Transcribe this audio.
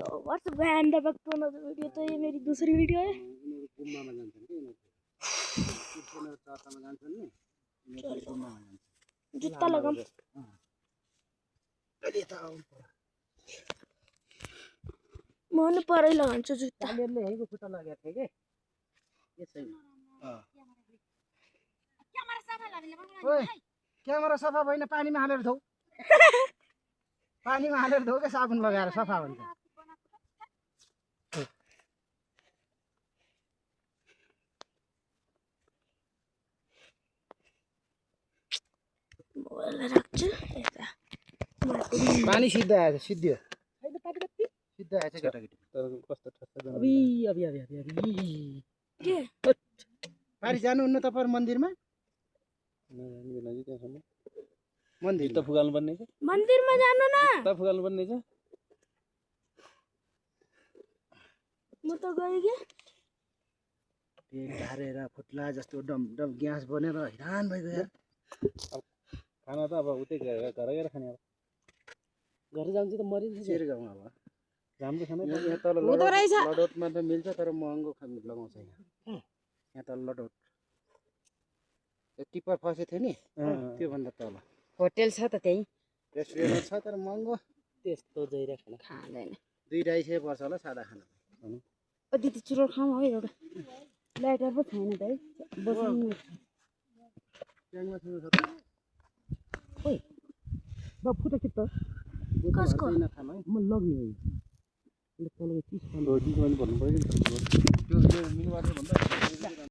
तो what's band the back to another video. तो ये मेरी दूसरी वीडियो है। गुम्बामा जान्छन् के यिनीहरू कृष्ण चर्चामा जान्छन् नि यिनीहरू गुम्बामा जान्छन् जुत्ता लगाम अहिले त आउनु म नि परै लगाउँछु जुत्ता। कालियरले यहीँको खुट्टा लगाएको थिएँ के छैन ओए क्यामेरा सफा भएन पानीमा हालेर धौ पानीमा हालेर धौ के साबुन लगाएर सफा हुन्छ मोबाइल राख्छु यता। पानी सिद्धो आएछ सिद्धियो सिद्धो आएछ केटाकेटी तर कस्तो ठस्सा अबि अबि अबि अबि के पारी जानुहुन्न तपाईहरु मन्दिरमा मन्दिर त फुगाल्नु पर्ने छ मन्दिरमा जानु न त फुगाल्नु पर्ने छ म त गए के पेट ढारेर फुट्ला जस्तो डम डम ग्यास बनेर हैरान भइगयो यार खाना त अब उतै घर गएर खाने अब घर जान्छ त मरिन्छ चेर गाउँ अब राम्रो खाना यहाँ तल लडौटमा त मिल्छ तर महँगो लगाउँछ यहाँ तल लडौट टिप्पर फसेको थियो नि त्यो भन्दा तल होटल छ त त्यही रेस्टुरेन्ट छ तर महँगो त्यस्तो जइरा खाना खाँदैन 2-2.5 वर्ष होला सादा खाना ओ दिदी चुरो खाऊँ है एउटा लाइटर पो छैन त है बस्नु ट्याङमा छुनु छ ओइ बा फुटा के त कसको म लग्ने हो यो तलको 30 भन्नु पर्यो नि त्यो मिलवाले भन्दा